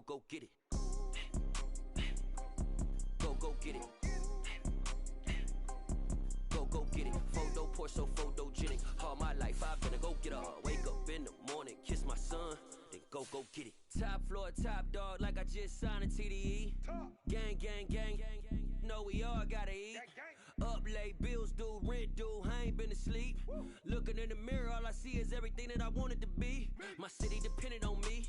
go get it. Go get it. Go get it. Photo poor, so photogenic. All my life I've been a go getter. Wake up in the morning, kiss my son, then go get it. Top floor, top dog, like I just signed a TDE. Gang, gang, gang, know we all gotta eat. Up late, bills due, rent due, I ain't been asleep. Looking in the mirror, all I see is everything that I wanted to be. My city depended on me,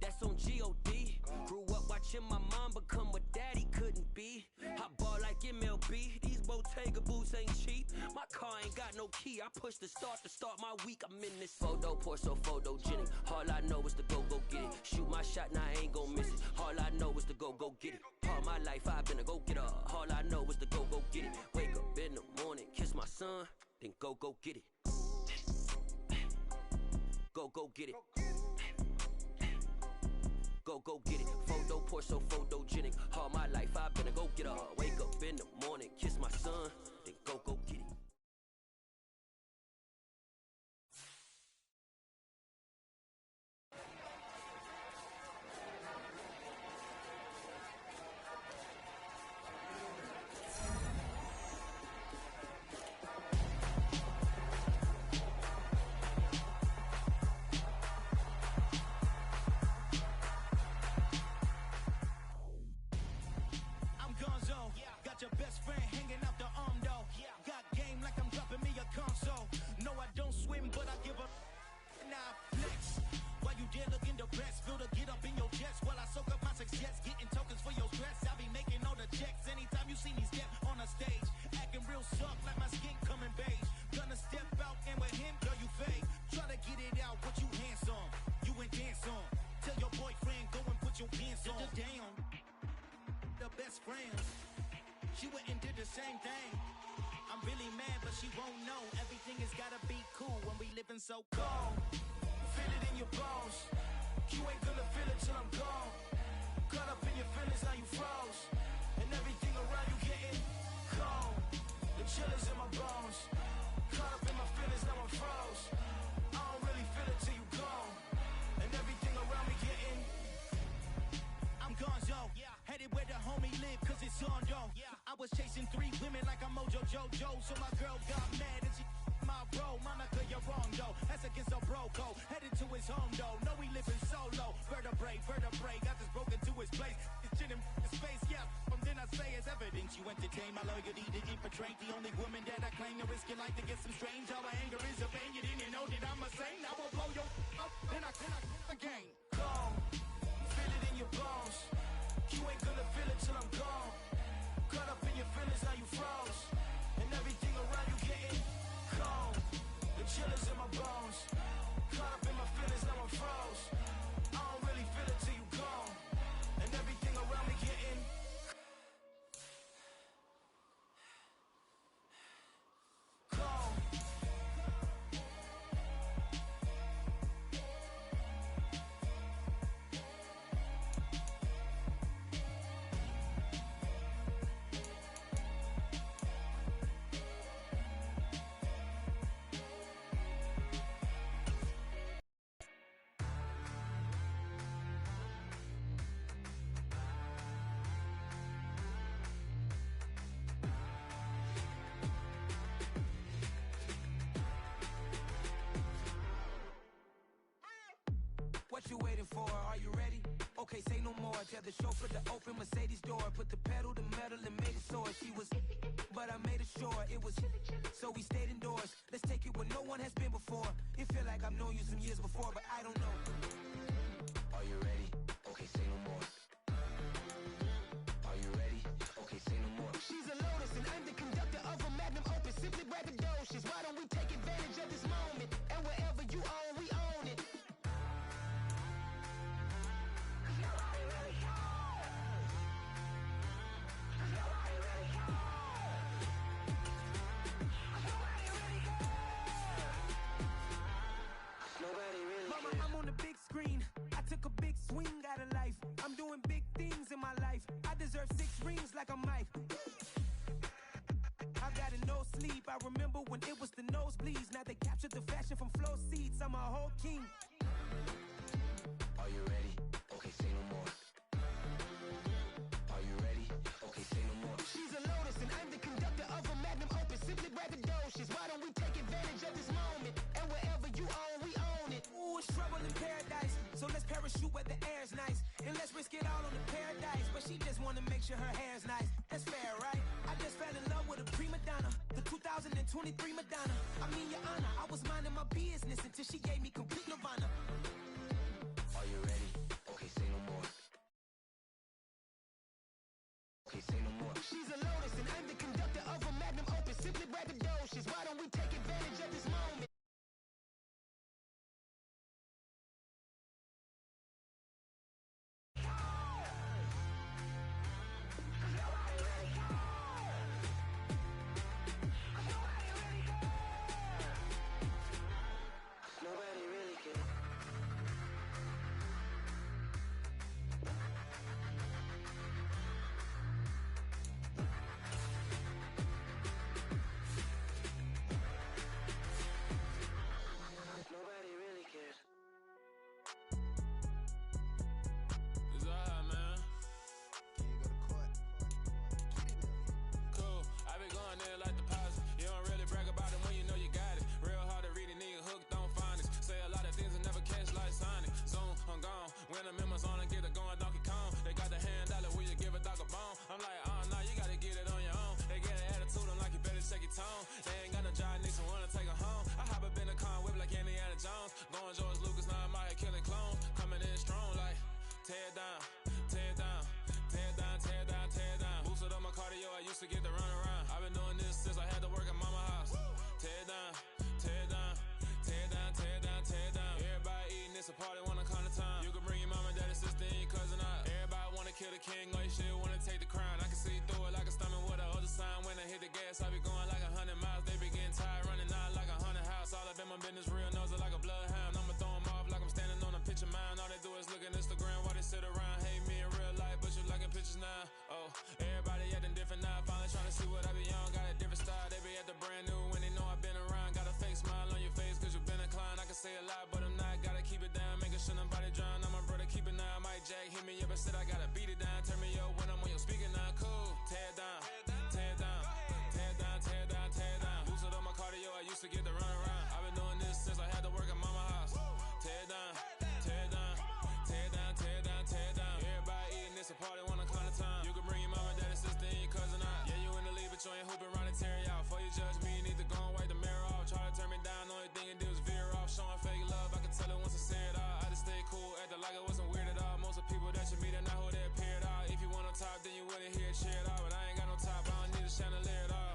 that's on G.O.D. Grew up watching my mom become what daddy couldn't be. I ball like MLB, these Bottega boots ain't cheap. My car ain't got no key, I push the start to start my week. I'm in this photo poor, so photogenic. All I know is to go get it. Shoot my shot, now I ain't gon' miss it. All I know is to go get it. All my life I've been a go getter. All I know is to go get it. Wake up in the morning, kiss my son, then go get it. Go get it. Go get it. Photo poor, so photogenic. All my life I've been a go getter. Wake up in the morning, kiss my son, then go get it. Got your best friend hanging out the arm though. Got game like I'm dropping me a console. No, I don't swim, but I give a nah flex. While you there looking depressed, feel the get up in your chest while I soak up my success, getting tokens for your stress. I be making all the checks anytime you see me step on a stage, acting real soft like my skin coming beige. Gonna step out and with him, girl, you fake. Try to get it out, what you handsome, you ain't dance on. Tell your boyfriend go and put your pants on. Down, the best friends. She went and did the same thing. I'm really mad, but she won't know. Everything has gotta be cool when we living so cold. Feel it in your bones. You ain't gonna feel it till I'm gone. Caught up in your feelings, now you froze. And everything around you getting cold. The chill is in my bones. Caught up in my feelings, now I'm froze. I don't really feel it till you gone. And everything around me getting I'm gonzo. Headed where the homie live, cause it's on though. I was chasing 3 women like I'm Mojo Jojo. So my girl got mad and she my bro. Monica, you're wrong though. That's against a bro code. Headed to his home though. No, we living solo. Vertebrae, got this broken to his place. It's shit in his face, yeah. From then I say it's evidence. You entertain my loyalty to infiltrate. The only woman that I claim to risk your life to get some strange. All my anger is a pain. You didn't know that I'm a saint. I will blow your up, then I again. Go, feel it in your bones. You ain't gonna feel it till I'm gone. Caught up in your feelings, now you froze. And everything around you getting cold. The chill is in my bones. Caught up in my feelings, now I'm froze. I don't really feel it till you gone. And everything around me getting cold. What you waiting for? Are you ready? Okay, say no more. Tell the chauffeur to open Mercedes door. Put the pedal to metal and made it soar. She was, but I made it sure it was. So we stayed indoors. Let's take it where no one has been before. It feel like I've known you some years before, but I don't know. Are you ready? Okay, say no more. Are you ready? Okay, say no more. She's a Lotus and I'm the conductor of a Magnum Opus. Simply braggadocious. Why don't we take advantage of this moment? And wherever you own, we own it. Mama, I'm on the big screen. I took a big swing out of life. I'm doing big things in my life. I deserve 6 rings like I'm Mike. I got a no sleep. I remember when it was the nosebleeds. Now they captured the fashion from flow seats. I'm a whole king. Are you ready? Okay, say no more. but she just wanna make sure her hair's nice. That's fair, right? I just fell in love with a prima donna, the 2023 Madonna. I mean, Your Honor, I was minding my business until she gave me complete nirvana. Are you ready? Okay, say no more. Okay, say no more. She's a lotus and I'm the conductor of a magnum opus. Simply braggadocious. Why don't we take advantage of this moment? Nobody really cares. Nobody really cares. It's alright, man. Can you go to court? Cool. I be going there like deposit. You don't really brag about it when you know you got it. Real hard to read a nigga hooked, don't find it. Say a lot of things and never catch like Sonic. Zone, I'm gone. When I'm in my zone and get it going Donkey Kong. They got the hand dollar, will you give a dog a bone? I'm like, oh no, you gotta get it on your own. They get an attitude, I'm like, you better check your tone. They ain't got no job, need someone to take her home. I hop up in the car, whip like Indiana Jones. Going George Lucas, now I'm out here killing clones. Coming in strong like, tear down, tear down, tear down, tear down, tear down. Boosted up my cardio, I used to get to run around. I've been doing this since I had to work at mama house. Tear down, tear down, tear down, tear down, tear down. Everybody eating, it's a party, wanna come to time. You can bring your mama, daddy, sister, and your cousin out. Everybody wanna kill the king, or you shit wanna take the crown. I can see through it like a stomach with a other sign. When I hit the gas, I be going like 100 miles. They be getting tired, running out like 100 house. All up in my business, real nose like a bloodhound. I'ma throw 'em off like I'm standing on a picture mound. All they do is look at Instagram while they sit around. Hate me in real life, but you liking pictures now. Oh, everybody acting different now. Finally trying to see what I be on. Got a different style, they be at the brand new when they know I've been around. Got a fake smile on your face cause you been inclined. I can say a lot, but I'm not. Gotta keep it down, making sure nobody drown. I'm my brother, keep it now. Mike Jack hit me up and said I gotta beat it down. Turn me up when I'm on your speaker now. Cool, tear down, tear down, tear down, tear down, tear down. Boosted up my cardio, I used to get to run around. I've been doing this since I had to work at mama house. Tear down, tear down, tear down, tear down, tear down. Everybody eating, it's a party, wanna come to time. You can bring your mama, daddy, sister, and your cousin out. Yeah, you in the lead, but you ain't hooping around and tearing out. Before you judge me, you need to go and wipe the mirror off. Try to turn me down, only thing you do is veer off. Showing fake love, I can tell it once I say it all. I just stay cool, acting like it wasn't weird at all. Most of the people that you meet are not who they appear at all. If you want on top, then you wouldn't hear it cheer at all. But I ain't got no top, I don't need a chandelier at all.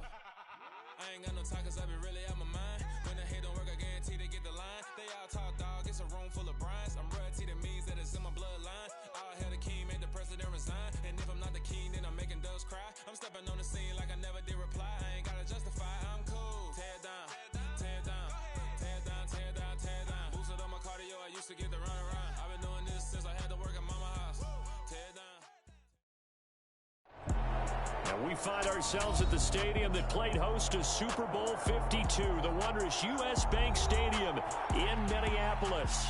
I ain't got no talk cause I be really out my mind. When the hate don't work, I guarantee they get the line. They all talk dog, it's a room full of Bryans. I'm royalty, that means that it's in my bloodline. All hell the king, made the president resign. And if I'm not the king, then I'm making doves cry. I'm stepping on the scene like I never did reply. I ain't gotta justify, I'm cool. Tear down, tear down, tear down, tear down, tear down. Boosted up my cardio, I used to get to run around. I've been doing this since I had to work at mama house. Tear down. And we find ourselves at the stadium that played host to Super Bowl 52, the wondrous U.S. Bank Stadium in Minneapolis.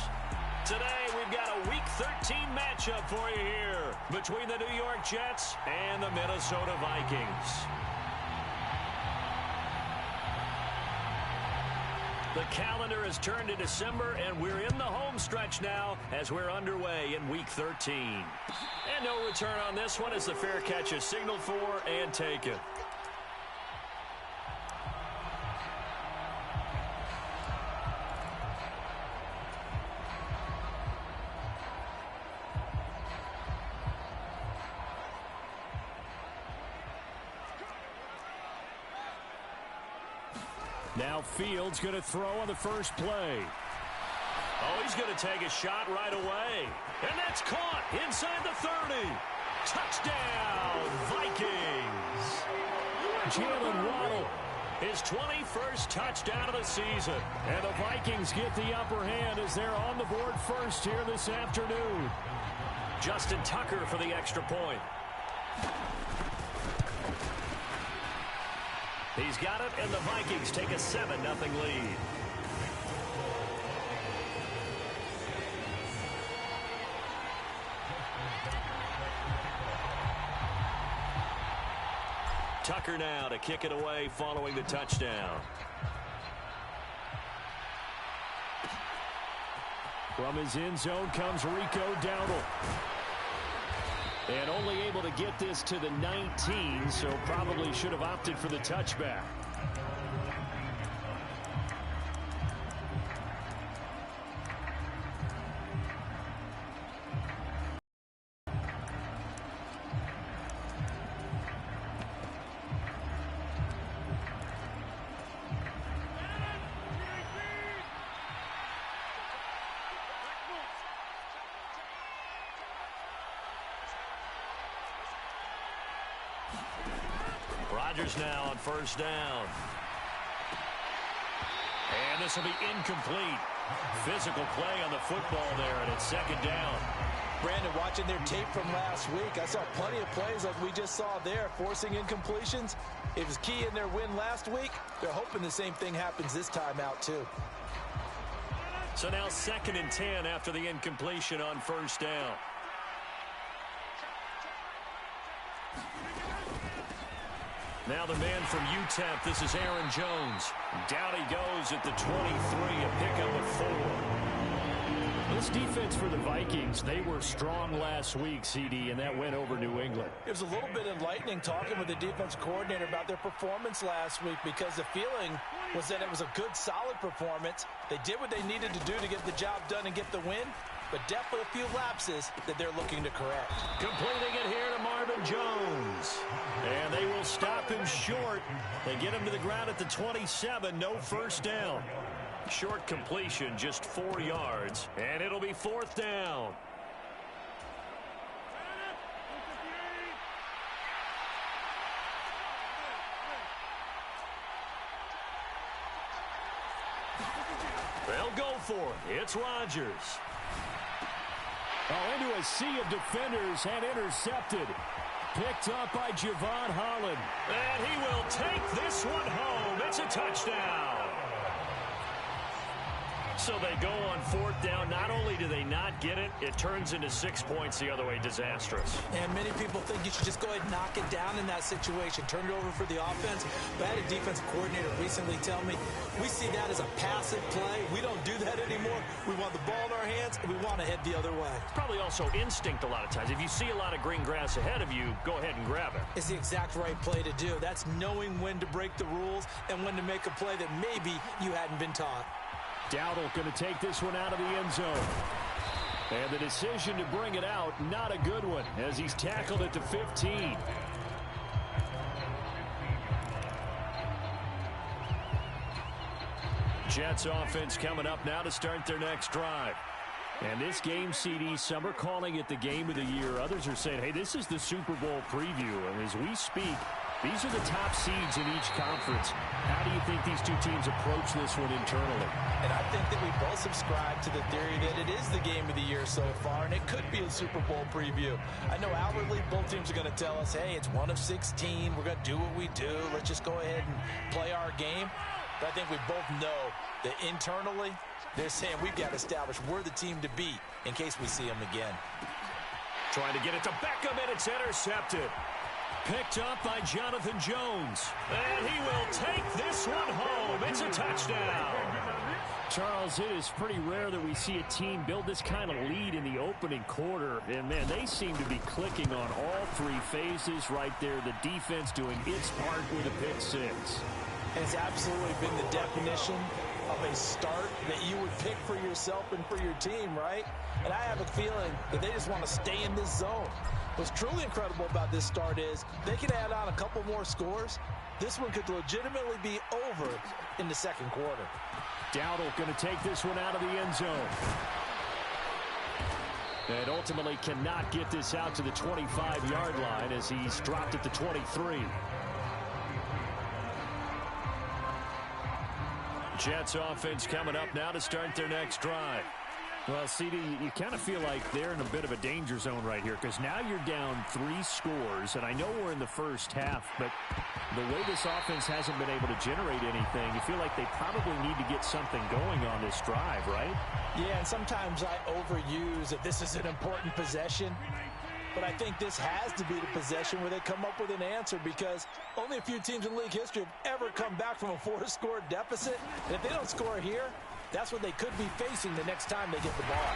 Today, we've got a Week 13 matchup for you here between the New York Jets and the Minnesota Vikings. The calendar has turned to December, and we're in the home stretch now as we're underway in Week 13. And no return on this one as the fair catch is signaled for and taken. Now Fields going to throw on the first play. Oh, he's going to take a shot right away. And that's caught inside the 30. Touchdown, Vikings. Jalen Waddle, his 21st touchdown of the season. And the Vikings get the upper hand as they're on the board first here this afternoon. Justin Tucker for the extra point. He's got it, and the Vikings take a 7-0 lead. Tucker now to kick it away following the touchdown. From his end zone comes Rico Dowdle. And only able to get this to the 19, so probably should have opted for the touchback. Rodgers now on first down. And this will be incomplete. Physical play on the football there, and it's second down. Brandon, watching their tape from last week, I saw plenty of plays like we just saw there, forcing incompletions. It was key in their win last week. They're hoping the same thing happens this time out, too. So now 2nd and 10 after the incompletion on first down. Now the man from UTEP, this is Aaron Jones. Down he goes at the 23, a pickup of 4. This defense for the Vikings, they were strong last week, CD, and that went over New England. It was a little bit enlightening talking with the defense coordinator about their performance last week, because the feeling was that it was a good, solid performance. They did what they needed to do to get the job done and get the win, but definitely a few lapses that they're looking to correct. Completing it here to Marvin Jones. And they will stop him short. They get him to the ground at the 27, no first down. Short completion, just 4 yards, and it'll be 4th down. They'll go for it. It's Rodgers. Oh, into a sea of defenders and intercepted. Picked up by Javon Holland. And he will take this one home. It's a touchdown. So they go on 4th down. Not only do they not get it, it turns into 6 points the other way. Disastrous. And many people think you should just go ahead and knock it down in that situation. Turn it over for the offense. But I had a defensive coordinator recently tell me, we see that as a passive play. We don't do that anymore. We want the ball in our hands, and we want to head the other way. Probably also instinct a lot of times. If you see a lot of green grass ahead of you, go ahead and grab it. It's the exact right play to do. That's knowing when to break the rules and when to make a play that maybe you hadn't been taught. Dowdle going to take this one out of the end zone. And the decision to bring it out, not a good one, as he's tackled at the 15. Jets offense coming up now to start their next drive. And this game, CD, some are calling it the game of the year. Others are saying, hey, this is the Super Bowl preview. And as we speak, these are the top seeds in each conference. How do you think these two teams approach this one internally? And I think that we both subscribe to the theory that it is the game of the year so far, and it could be a Super Bowl preview. I know outwardly both teams are going to tell us, hey, it's 1 of 16. We're going to do what we do. Let's just go ahead and play our game. But I think we both know that internally, they're saying we've got to establish we're the team to beat in case we see them again. Trying to get it to Beckham, and it's intercepted. Picked up by Jonathan Jones. And he will take this one home. It's a touchdown. Charles, it is pretty rare that we see a team build this kind of lead in the opening quarter. And, man, they seem to be clicking on all 3 phases right there. The defense doing its part with a pick 6. And it's absolutely been the definition of a start that you would pick for yourself and for your team, right? And I have a feeling that they just want to stay in this zone. What's truly incredible about this start is they can add on a couple more scores. This one could legitimately be over in the second quarter. Dowdle going to take this one out of the end zone. And ultimately cannot get this out to the 25-yard line as he's dropped at the 23. Jets offense coming up now to start their next drive. Well, CD, you kind of feel like they're in a bit of a danger zone right here because now you're down 3 scores, and I know we're in the first half, but the way this offense hasn't been able to generate anything, you feel like they probably need to get something going on this drive, right? Yeah, and sometimes I overuse that this is an important possession, but I think this has to be the possession where they come up with an answer because only a few teams in league history have ever come back from a 4-score deficit, and if they don't score here, that's what they could be facing the next time they get the ball.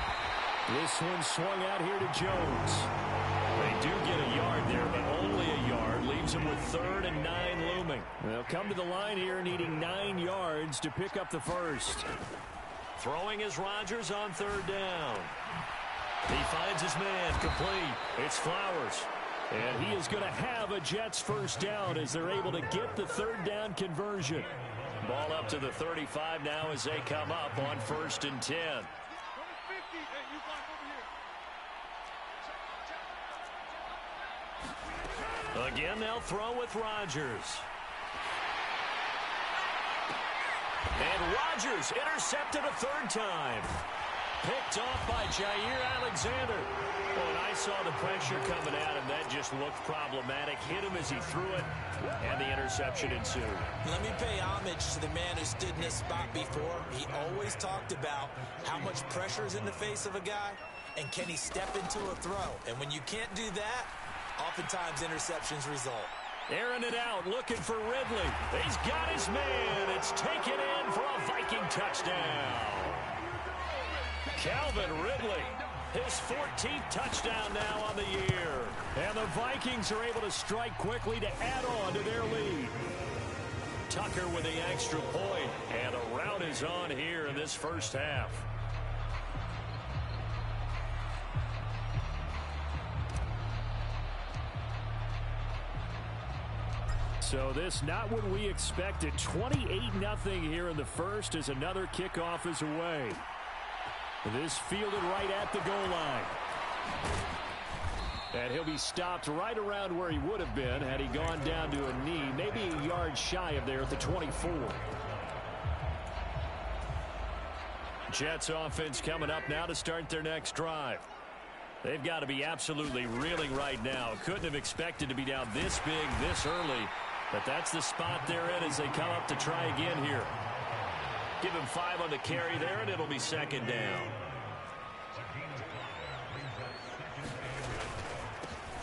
This one swung out here to Jones. They do get a yard there, but only a yard. Leaves them with 3rd and 9 looming. They'll come to the line here needing 9 yards to pick up the first. Throwing is Rodgers on 3rd down. He finds his man complete. It's Flowers. And he is going to have a Jets first down as they're able to get the 3rd down conversion. Ball up to the 35 now as they come up on 1st and 10. Again, they'll throw with Rodgers. And Rodgers intercepted a 3rd time. Picked off by Jair Alexander. When I saw the pressure coming at him, that just looked problematic. Hit him as he threw it, and the interception ensued. Let me pay homage to the man who stood in this spot before. He always talked about how much pressure is in the face of a guy, and can he step into a throw. And when you can't do that, oftentimes interceptions result. Airing it out, looking for Ridley. He's got his man. It's taken in for a Viking touchdown. Calvin Ridley, his 14th touchdown now on the year. And the Vikings are able to strike quickly to add on to their lead. Tucker with the extra point, and a rout is on here in this first half. So this not what we expected. 28-0 here in the first as another kickoff is away. This fielded right at the goal line. And he'll be stopped right around where he would have been had he gone down to a knee, maybe a yard shy of there at the 24. Jets offense coming up now to start their next drive. They've got to be absolutely reeling right now. Couldn't have expected to be down this big this early, but that's the spot they're in as they come up to try again here. Give him 5 on the carry there, and it'll be 2nd down.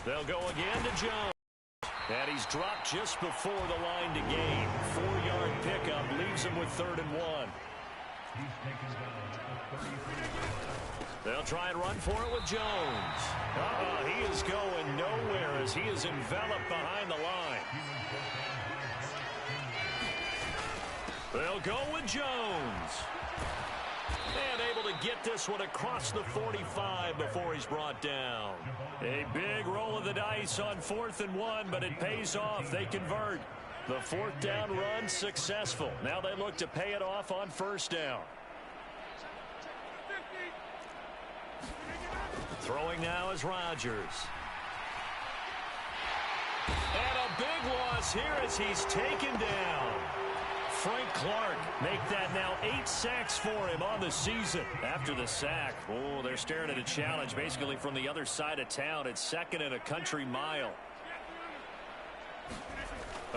They'll go again to Jones. And he's dropped just before the line to gain. 4-yard pickup leaves him with 3rd and 1. They'll try and run for it with Jones. He is going nowhere as he is enveloped behind the line. They'll go with Jones. And able to get this one across the 45 before he's brought down. A big roll of the dice on 4th and 1, but it pays off. They convert. The 4th down run successful. Now they look to pay it off on 1st down. Throwing now is Rodgers. And a big loss here as he's taken down. Frank Clark make that now 8 sacks for him on the season. After the sack, they're staring at a challenge basically from the other side of town. It's 2nd and a country mile.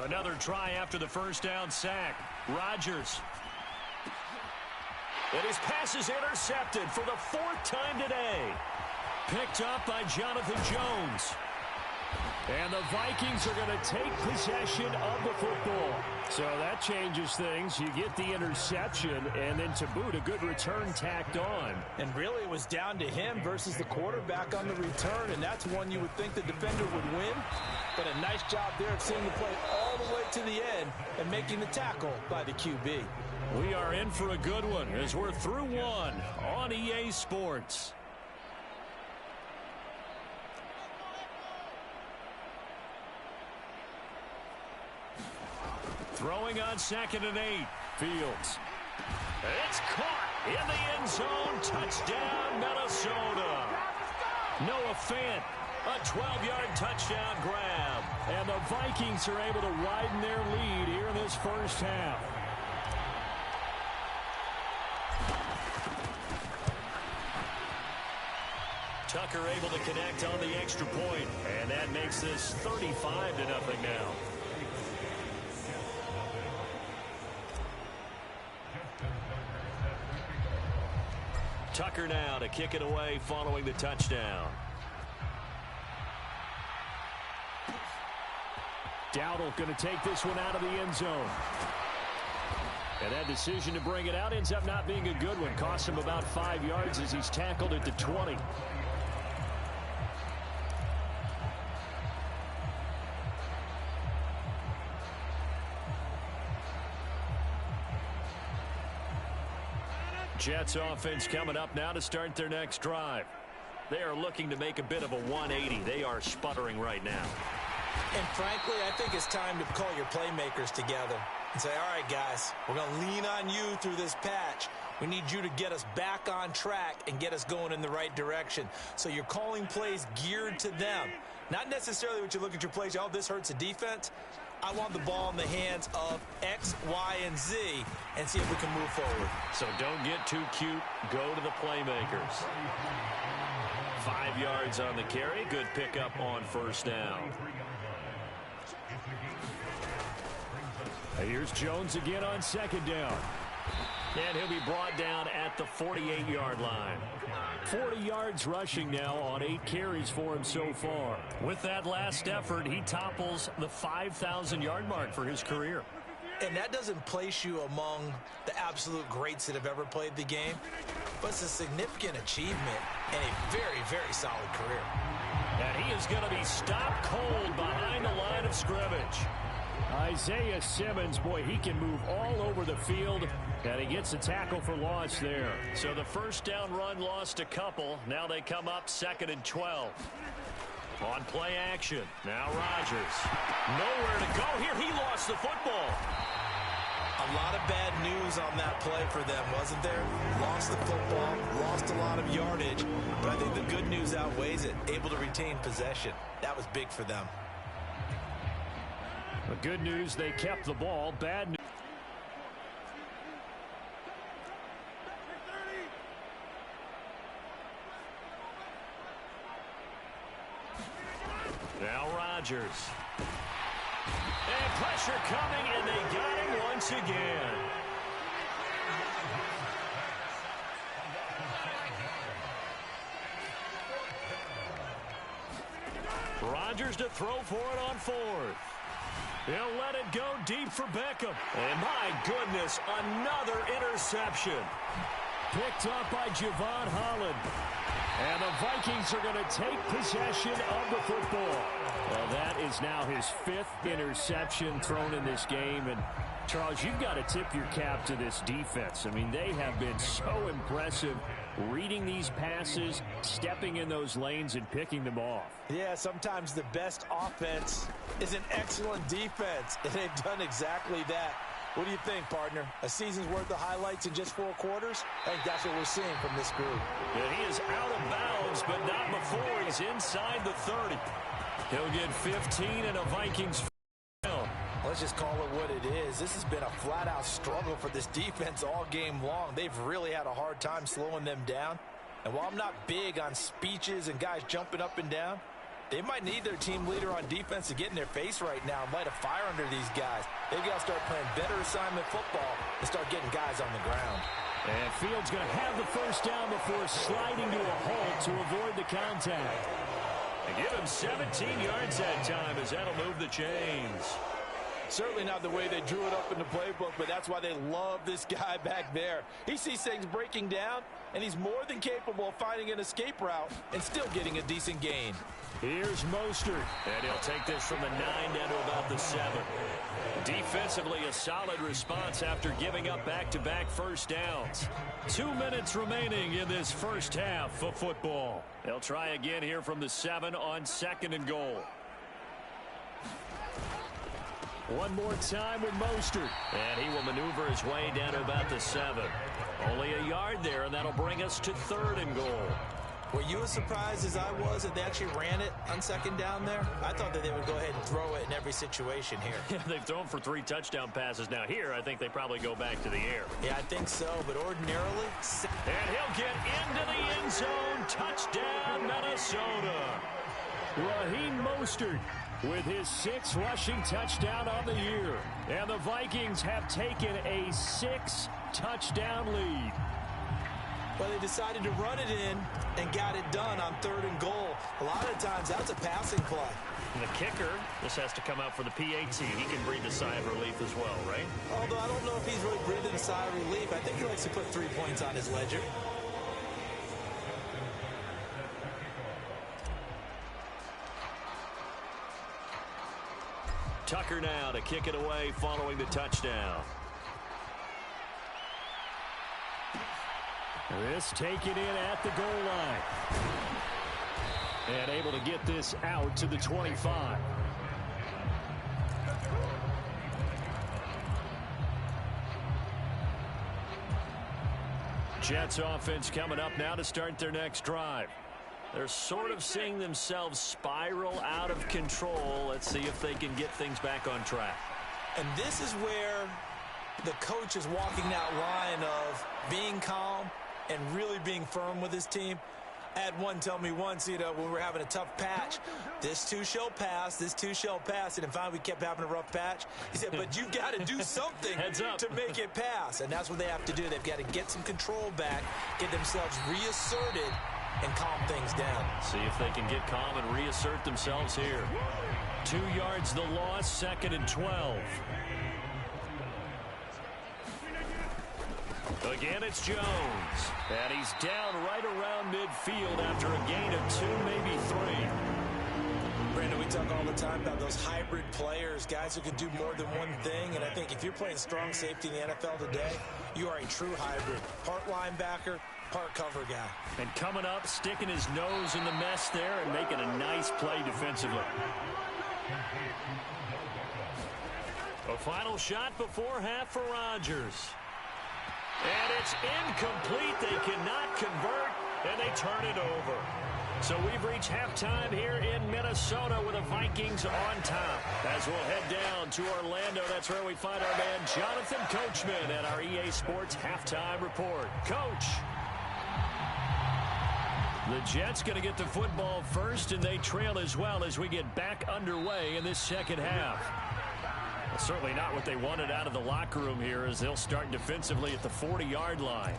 Another try after the 1st down sack. Rodgers. And his pass is intercepted for the 4th time today. Picked up by Jonathan Jones. And the Vikings are going to take possession of the football. So that changes things. You get the interception, and then to boot, a good return tacked on. And really, it was down to him versus the quarterback on the return, and that's one you would think the defender would win. But a nice job there of seeing the play all the way to the end and making the tackle by the QB. We are in for a good one as we're through one on EA Sports. Throwing on 2nd and 8. Fields. It's caught in the end zone. Touchdown, Minnesota. Noah Fant, a 12-yard touchdown grab. And the Vikings are able to widen their lead here in this first half. Tucker able to connect on the extra point, and that makes this 35-0 now. Tucker now to kick it away following the touchdown. Dowdle going to take this one out of the end zone. And that decision to bring it out ends up not being a good one. Costs him about 5 yards as he's tackled at the 20. Jets offense coming up now to start their next drive. They are looking to make a bit of a 180. They are sputtering right now. And frankly, I think it's time to call your playmakers together and say, all right, guys, we're going to lean on you through this patch. We need you to get us back on track and get us going in the right direction. So you're calling plays geared to them. Not necessarily what you look at your plays, oh, this hurts the defense. I want the ball in the hands of X, Y, and Z and see if we can move forward. So don't get too cute. Go to the playmakers. 5 yards on the carry. Good pickup on first down. Here's Jones again on second down. And he'll be brought down at the 48-yard line. 40 yards rushing now on 8 carries for him so far. With that last effort, he topples the 5,000-yard mark for his career. And that doesn't place you among the absolute greats that have ever played the game, but it's a significant achievement and a very, very solid career. And he is going to be stopped cold behind the line of scrimmage. Isaiah Simmons, boy, he can move all over the field, and he gets a tackle for loss there. So the first down run lost a couple. Now they come up 2nd and 12. On play action. Now Rodgers. Nowhere to go here. He lost the football. A lot of bad news on that play for them, wasn't there? Lost the football, lost a lot of yardage, but I think the good news outweighs it. Able to retain possession. That was big for them. The good news, they kept the ball. Bad news. Now Rodgers. And pressure coming, and they got him once again. Rodgers to throw for it on 4th. He'll let it go deep for Beckham. And my goodness, another interception. Picked up by Javon Holland. And the Vikings are going to take possession of the football. Well, that is now his 5th interception thrown in this game. And, Charles, you've got to tip your cap to this defense. I mean, they have been so impressive reading these passes, stepping in those lanes, and picking them off. Yeah, sometimes the best offense is an excellent defense, and they've done exactly that. What do you think, partner? A season's worth of highlights in just 4 quarters? I think that's what we're seeing from this group. Yeah, he is out of bounds, but not before he's inside the 30. He'll get 15 and a Vikings. Let's just call it what it is. This has been a flat-out struggle for this defense all game long. They've really had a hard time slowing them down. And while I'm not big on speeches and guys jumping up and down, they might need their team leader on defense to get in their face right now and light a fire under these guys. They've got to start playing better assignment football and start getting guys on the ground. And Fields going to have the first down before sliding to a halt to avoid the contact. And give him 17 yards that time as that'll move the chains. Certainly not the way they drew it up in the playbook, but that's why they love this guy back there. He sees things breaking down, and he's more than capable of finding an escape route and still getting a decent gain. Here's Mostert, and he'll take this from the 9 down to about the 7. Defensively, a solid response after giving up back-to-back first downs. 2 minutes remaining in this first half of football. They'll try again here from the 7 on 2nd and goal. One more time with Mostert. And he will maneuver his way down to about the 7. Only a yard there, and that'll bring us to 3rd and goal. Were you as surprised as I was that they actually ran it on 2nd down there? I thought that they would go ahead and throw it in every situation here. Yeah, they've thrown for 3 touchdown passes. Now here, I think they probably go back to the air. Yeah, I think so, but ordinarily... And he'll get into the end zone. Touchdown, Minnesota. Raheem Mostert with his 6th rushing touchdown on the year. And the Vikings have taken a 6-touchdown lead. Well, they decided to run it in and got it done on 3rd and goal. A lot of times, that's a passing play. And the kicker, this has to come out for the PAT. He can breathe a sigh of relief as well, right? Although I don't know if he's really breathing a sigh of relief. I think he likes to put 3 points on his ledger. Tucker now to kick it away following the touchdown. This taken in at the goal line. And able to get this out to the 25. Jets offense coming up now to start their next drive. They're sort of seeing themselves spiral out of control. Let's see if they can get things back on track. And this is where the coach is walking that line of being calm and really being firm with his team. I had one tell me once, when we were having a tough patch, this too shall pass, this too shall pass. And finally we kept having a rough patch. He said, but you've got to do something to make it pass. And that's what they have to do. They've got to get some control back, get themselves reasserted, and calm things down. See if they can get calm and reassert themselves here. 2 yards the loss, 2nd and 12. Again, it's Jones. And he's down right around midfield after a gain of 2, maybe 3. Brandon, we talk all the time about those hybrid players, guys who can do more than one thing. And I think if you're playing strong safety in the NFL today, you are a true hybrid. Part linebacker, part cover guy. And coming up, sticking his nose in the mess there and making a nice play defensively. A final shot before half for Rodgers. And it's incomplete. They cannot convert, and they turn it over. So we've reached halftime here in Minnesota with the Vikings on top. As we'll head down to Orlando, that's where we find our man Jonathan Coachman at our EA Sports Halftime Report. Coach. The Jets going to get the football first, and they trail as well as we get back underway in this second half. Well, certainly not what they wanted out of the locker room here as they'll start defensively at the 40-yard line.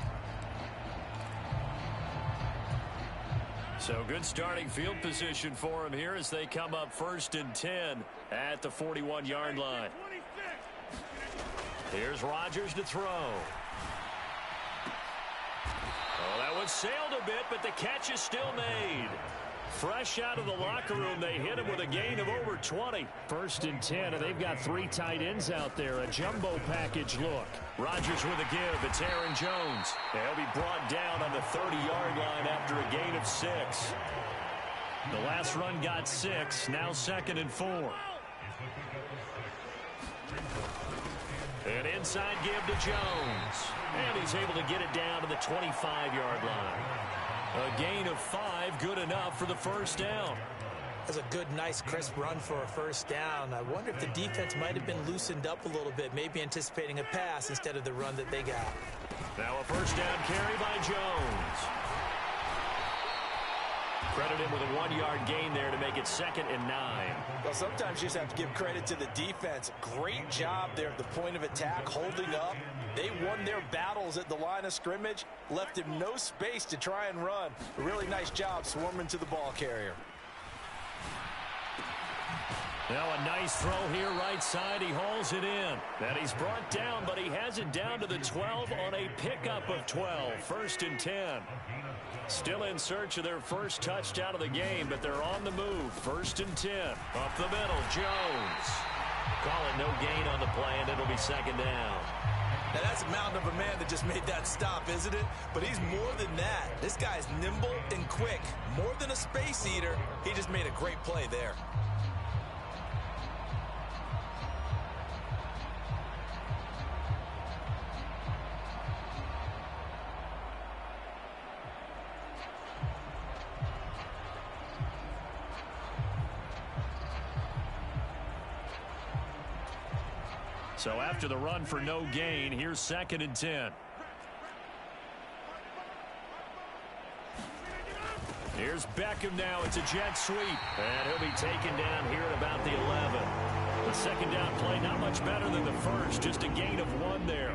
So good starting field position for them here as they come up 1st and 10 at the 41-yard line. Here's Rodgers to throw. Oh, that one sailed a bit, but the catch is still made. Fresh out of the locker room, they hit him with a gain of over 20. 1st and 10, and they've got 3 tight ends out there. A jumbo package look. Rodgers with a give. It's Aaron Jones. He'll be brought down on the 30-yard line after a gain of 6. The last run got 6. Now 2nd and 4. An inside give to Jones. And he's able to get it down to the 25-yard line. A gain of 5, good enough for the first down. That's a good, nice, crisp run for a first down. I wonder if the defense might have been loosened up a little bit, maybe anticipating a pass instead of the run that they got. Now a first down carry by Jones. Credit him with a 1-yard gain there to make it 2nd and 9. Well, sometimes you just have to give credit to the defense. Great job there at the point of attack, holding up. They won their battles at the line of scrimmage, left him no space to try and run. A really nice job swarming to the ball carrier. Now a nice throw here right side. He hauls it in. And he's brought down, but he has it down to the 12 on a pickup of 12. 1st and 10. Still in search of their first touchdown of the game, but they're on the move. 1st and 10. Up the middle, Jones. Calling no gain on the play, and it'll be 2nd down. Now that's a mountain of a man that just made that stop, isn't it? But he's more than that. This guy's nimble and quick. More than a space eater. He just made a great play there. So after the run for no gain, here's 2nd and 10. Here's Beckham now. It's a jet sweep. And he'll be taken down here at about the 11. The 2nd down play, not much better than the first. Just a gain of 1 there.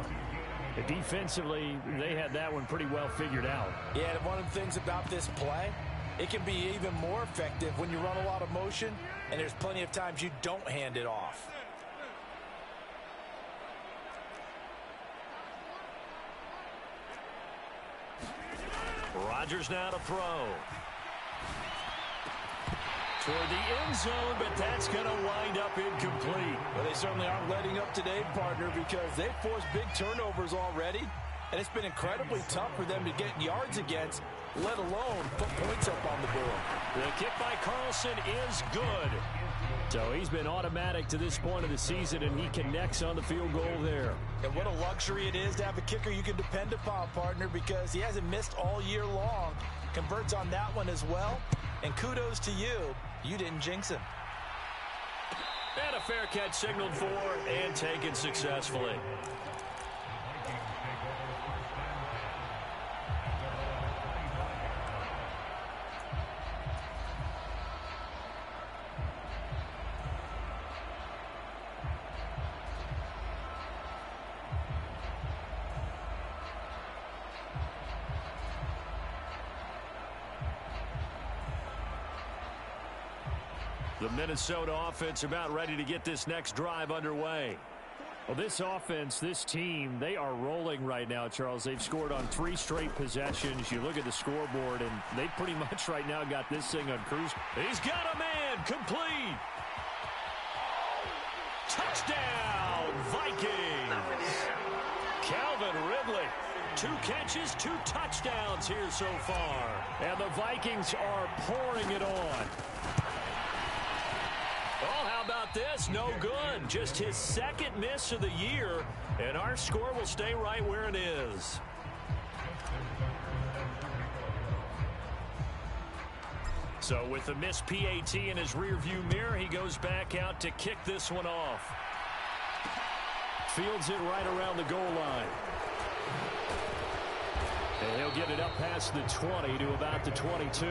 Defensively, they had that one pretty well figured out. Yeah, and one of the things about this play, it can be even more effective when you run a lot of motion, and there's plenty of times you don't hand it off. Rodgers now to throw. Toward the end zone, but that's going to wind up incomplete. Well, they certainly aren't letting up today, partner, because they've forced big turnovers already. And it's been incredibly tough for them to get yards against, let alone put points up on the board. The kick by Carlson is good. So he's been automatic to this point of the season, and he connects on the field goal there. And what a luxury it is to have a kicker you can depend upon, partner, because he hasn't missed all year long. Converts on that one as well. And kudos to you. You didn't jinx him. And a fair catch signaled for and taken successfully. The Minnesota offense about ready to get this next drive underway. Well, this offense, this team, they are rolling right now, Charles. They've scored on 3 straight possessions. You look at the scoreboard, and they pretty much right now got this thing on cruise. He's got a man, complete. Touchdown, Vikings. Calvin Ridley. 2 catches, 2 touchdowns here so far. And the Vikings are pouring it on. Oh, how about this? No good. Just his 2nd miss of the year, and our score will stay right where it is. So with the missed PAT in his rearview mirror, he goes back out to kick this one off. Fields it right around the goal line. And he'll get it up past the 20 to about the 22.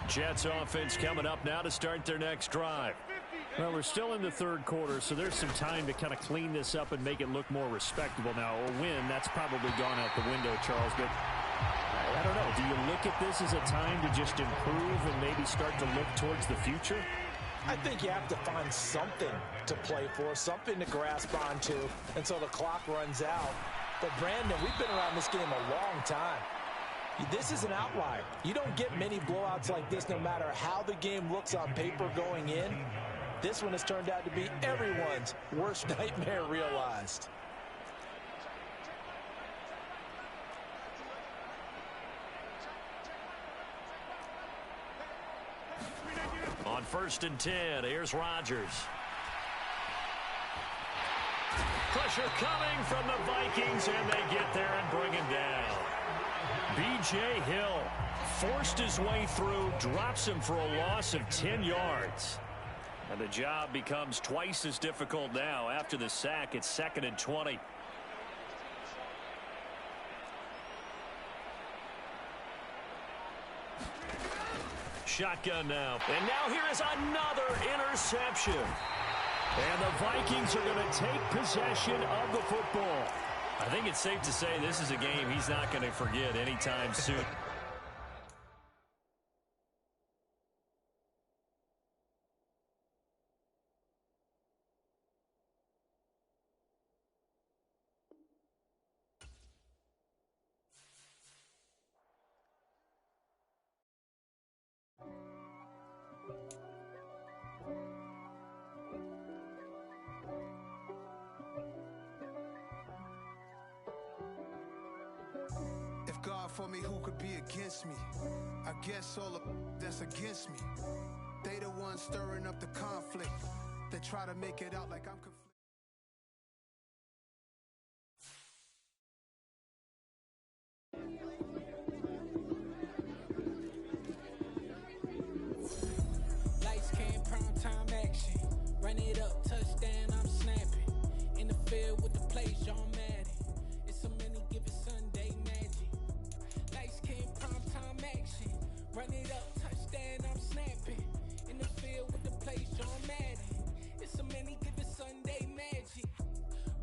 Jets offense coming up now to start their next drive. Well, we're still in the 3rd quarter, so there's some time to kind of clean this up and make it look more respectable. Now, a win, that's probably gone out the window, Charles, but I don't know. Do you look at this as a time to just improve and maybe start to look towards the future? I think you have to find something to play for, something to grasp onto until the clock runs out. But, Brandon, we've been around this game a long time. This is an outlier. You don't get many blowouts like this no matter how the game looks on paper going in. This one has turned out to be everyone's worst nightmare realized. On 1st and 10, here's Rodgers. Pressure coming from the Vikings, and they get there and bring him down. B.J. Hill forced his way through, drops him for a loss of 10 yards. And the job becomes twice as difficult now. After the sack, it's 2nd and 20. Shotgun now. And now here is another interception. And the Vikings are going to take possession of the football. I think it's safe to say this is a game he's not going to forget anytime soon. God for me, who could be against me? I guess all of that's against me. They the ones stirring up the conflict. They try to make it out like I'm conflicted. Lights came, prime time action. Run it up, touchdown, I'm snapping. In the field with the plays, John Madden. It's so many, give it Sunday magic. Lights came, prime time action. Run it up, touchdown, I'm snapping. In the field with the plays, John Madden. It's so many, give it Sunday magic.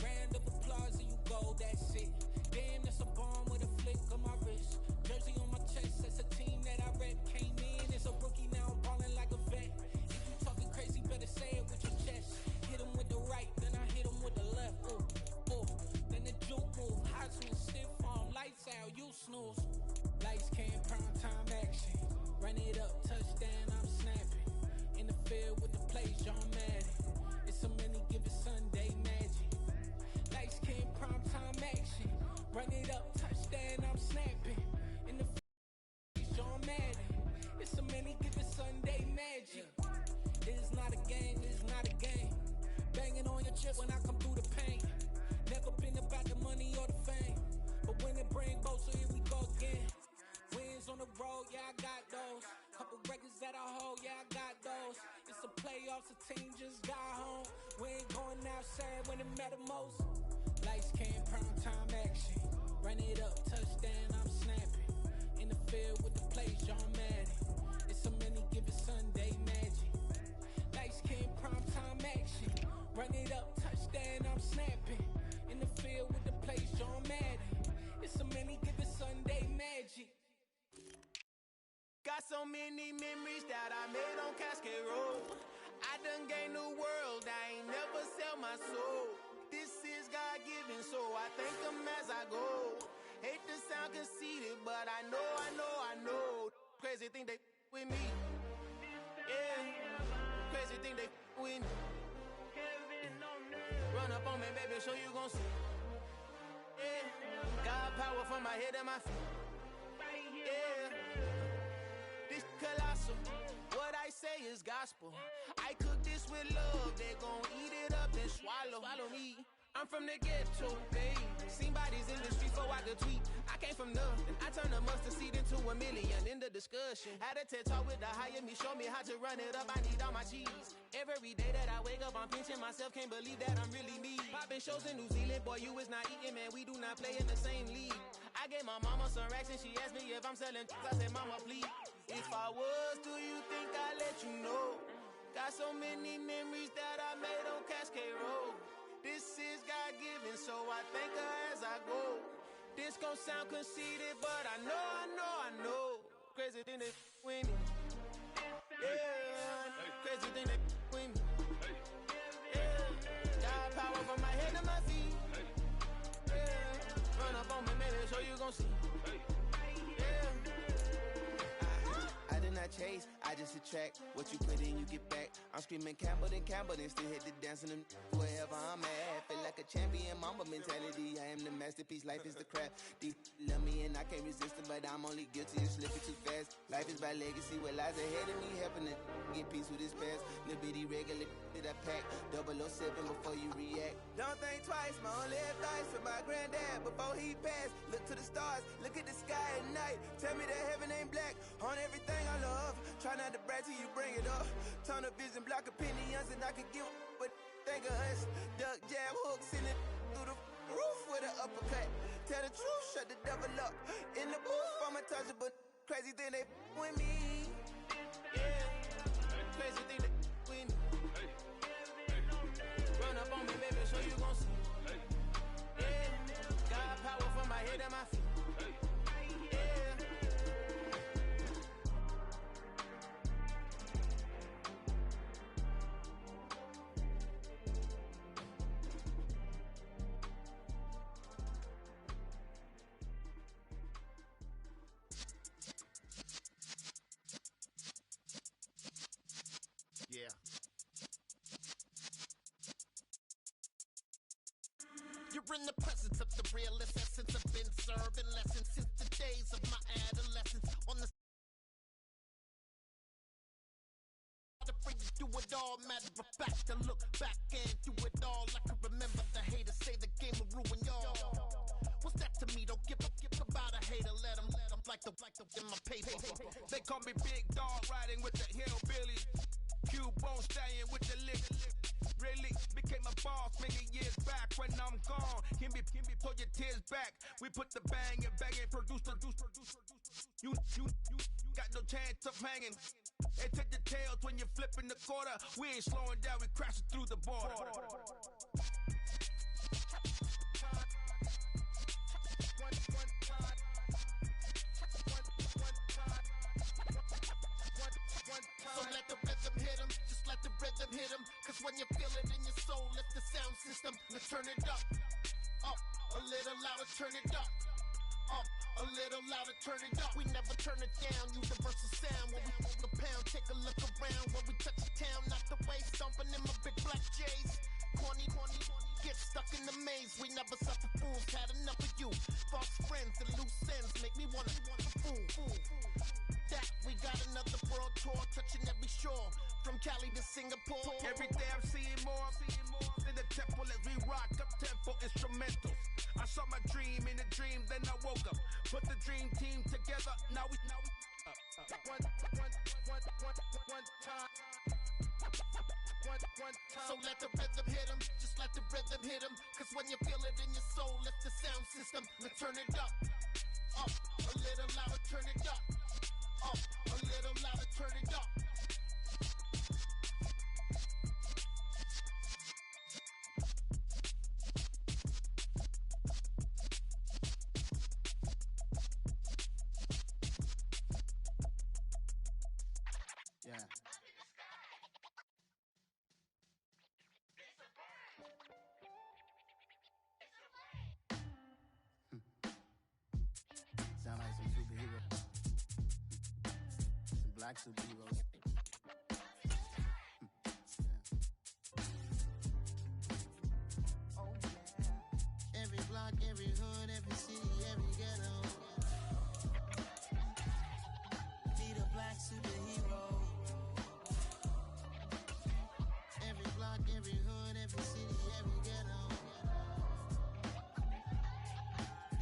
Round of applause and you go, that's it. Damn, that's a bomb with a flick on my wrist. Jersey on my chest, that's a team that I rep. Came in as a rookie, now I'm ballin' like a vet. If you talking crazy, better say it with your chest. Hit him with the right, then I hit him with the left. Ooh. playoffs, the team just got home. We ain't going outside when it matter most. Lights came, prime time action. Run it up, touchdown, I'm snapping. In the field with the plays, John Madden. It's so many given Sunday magic. Lights came, prime time action. Run it up, touchdown, I'm snapping. In the field with the plays, John Madden. It's so many given Sunday magic. Got so many memories that I made on Cascade Road. I done gained the world, I ain't never sell my soul. This is God-given, so I thank him as I go. Hate to sound conceited, but I know. Crazy thing they with me. Yeah, crazy thing they with me. Run up on me, baby, so you gon' see. Yeah, God power from my head and my feet. Yeah, this colossal. What I say is gospel. I cook this with love, they gon' eat it up and swallow me. I'm from the ghetto, babe. Seen bodies in the streets before I could tweet. I came from nothing. I turned a mustard seed into a million in the discussion. Had a TED talk with the higher me, show me how to run it up. I need all my cheese. Every day that I wake up, I'm pinching myself. Can't believe that I'm really me. Popping shows in New Zealand, boy, you is not eating, man. We do not play in the same league. I gave my mama some racks and she asked me if I'm selling. I said, mama, please. If I was, do you think I'd let you know? Got so many memories that I made on Cascade Road. This is God-given, so I thank her as I go. This gon' sound conceited, but I know. Crazy thing they with me. Yeah, crazy thing they with me. Yeah, got power from my head to my feet. Yeah, run up on me, baby, so you gon' see. Yeah. I did not chase, I just attract. What you put in, you get back. I'm screaming Campbell, then still hit the dance and wherever I'm at. Feel like a champion, mama mentality. I am the masterpiece, life is the crap. These love me and I can't resist it, but I'm only guilty of slipping too fast. Life is by legacy, what lies ahead of me, helping to get peace with this past. Little bitty regular that I pack, 007 before you react. Don't think twice, my only advice for my granddad before he passed. Look to the stars, look at the sky at night. Tell me that heaven ain't black on everything I love. Try not to brag till you bring it up. Tunnel vision, block opinions, and I could give but think of us. Duck, jab, hooks in it through the roof with an uppercut. Tell the truth, shut the devil up. In the booth, I'm untouchable. Crazy thing they with me. Yeah, crazy thing they with me. Run up on me, baby, so you gon' see. Yeah, got power from my head and my feet. Yeah. You're in the presence of the realest essence. I've been serving lessons since the days of my adolescence. On the do it all, matter of fact, to look back and do it all. I can remember the haters say the game will ruin y'all. What's that to me? Don't give about a hater. Let them like the in my paper. They call me Big Dog, riding with the hillbilly. Q-Bone stallion with the lick. Really became a boss many years back. When I'm gone, can be pull your tears back. We put the bang and produce. You got no chance of hanging. And take the tails when you're flipping the quarter. We ain't slowing down, we crashing through the border. So let the rhythm hit him, just let the rhythm hit him. Cause when you feel it in your soul, lift the sound system. Let's turn it up, a little louder, turn it up. A little louder, turn it up. We never turn it down, universal sound. When we hold the pound, take a look around. When we touch the town, not the way, stomping in my big black J's. Corny, get stuck in the maze. We never suffer fools, had enough of you. False friends and loose ends make me wanna fool. That we got another world tour, touching every shore. From Cali to Singapore. Every day I'm seeing more in the temple as we rock up tempo instrumentals. I saw my dream in a dream, then I woke up. Put the dream team together, now we one time. So let the rhythm hit 'em, just let the rhythm hit 'em. Cause when you feel it in your soul, lift the sound system. Now turn it up, a little louder, turn it up, a little louder, turn it up. Yeah. Sound like some superheroes. Some black superheroes. Oh, yeah. Every block, every hood, every city, every ghetto. Need a black superhero. Every block, every hood, every city, every ghetto.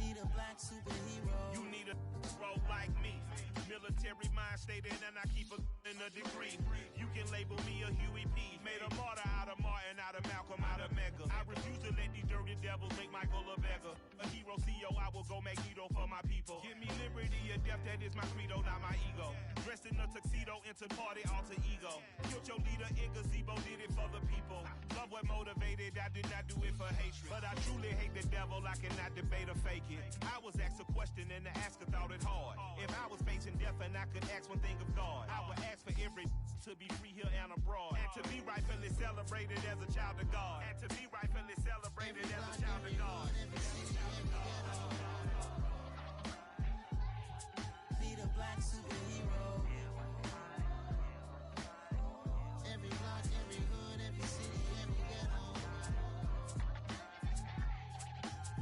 Need a black superhero. You need a role like me. Military mind stated, and I keep in a degree. You can label me a Huey P. Made a martyr out of Martin, out of Malcolm, out of Mega. I refuse to let these dirty devils make Michael a beggar. A hero CEO, I will go Magneto for my people. Give me liberty or death, that is my credo, not my ego. Dressed in a tuxedo, enter party, alter ego. Killed your leader in gazebo, did it for the people. Love what motivated, I did not do it for hatred. But I truly hate the devil, I cannot debate or fake it. I was asked a question and the asker thought it hard. If I was facing death and I could ask one thing of God, I would ask for every to be free here and abroad. And to be rightfully celebrated as a child of God. And to be rightfully celebrated as a child of God. Need a black superhero. Every block, every hood, every city, every ghetto.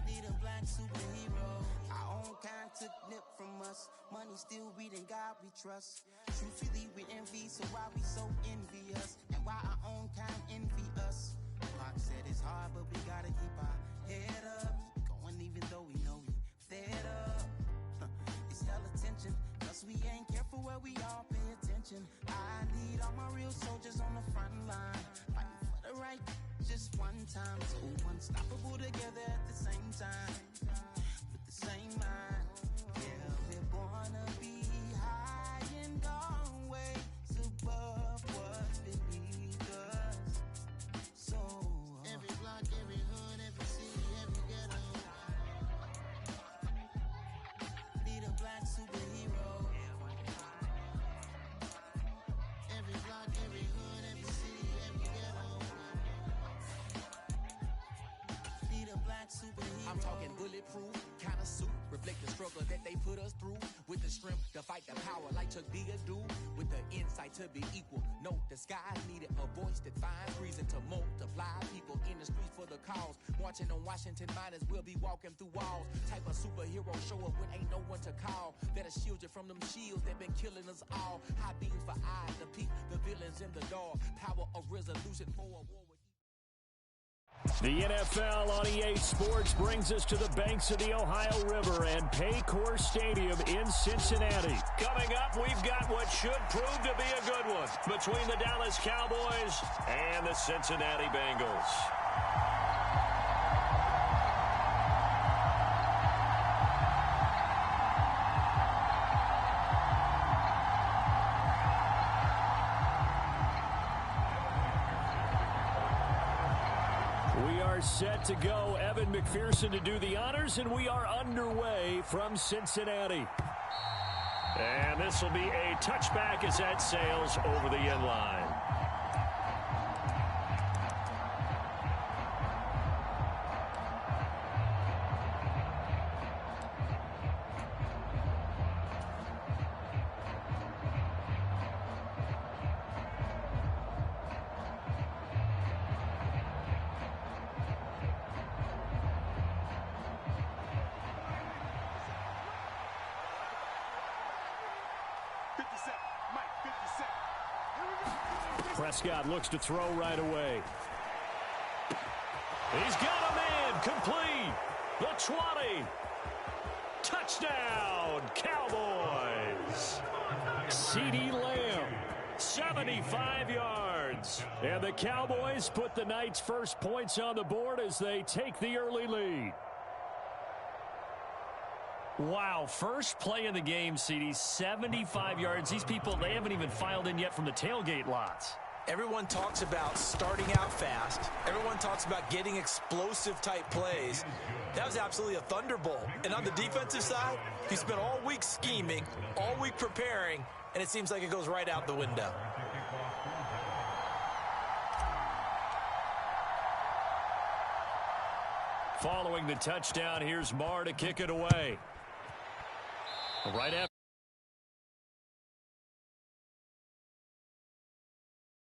Need a black superhero. Our own kind took nip from us. Money still reading God we trust. Truthfully we envy, so why we so envious? And why our own kind envy us? Pac said it's hard, but we gotta keep our head up. Going even though we know we fed up. It's hell attention, cause we ain't careful where we all pay attention. I need all my real soldiers on the front line, fighting for the right just one time. So unstoppable together at the same time, with the same mind. Yeah, we're gonna be high and always above what's beneath us. So every block, every hood, every city, every ghetto. Need a black superhero. Every block, every hood, every city, every ghetto. Need a black superhero. I'm talking bulletproof kind of suit, reflect the struggle that they put us through, with the strength to fight the power like Chuck D do, with the insight to be equal. No, the sky needed a voice that finds reason to multiply people in the streets for the cause. Marching on Washington miners will be walking through walls. Type of superhero show up when ain't no one to call. That'll shield you from them shields that been killing us all. High beams for eyes to peek the villains in the dark. Power of resolution for a war with The NFL on EA Sports brings us to the banks of the Ohio River and Paycor Stadium in Cincinnati. Coming up, we've got what should prove to be a good one between the Dallas Cowboys and the Cincinnati Bengals. Set to go. Evan McPherson to do the honors, and we are underway from Cincinnati. And this will be a touchback as that sails over the end line. Prescott looks to throw right away. He's got a man complete. The 20. Touchdown, Cowboys. CeeDee Lamb 75 yards. And the Cowboys put the night's first points on the board as they take the early lead. Wow, first play of the game, CD, 75 yards. These people, they haven't even filed in yet from the tailgate lots. Everyone talks about starting out fast. Everyone talks about getting explosive-type plays. That was absolutely a thunderbolt. And on the defensive side, he spent all week scheming, all week preparing, and it seems like it goes right out the window. Following the touchdown, here's Marr to kick it away. Right after.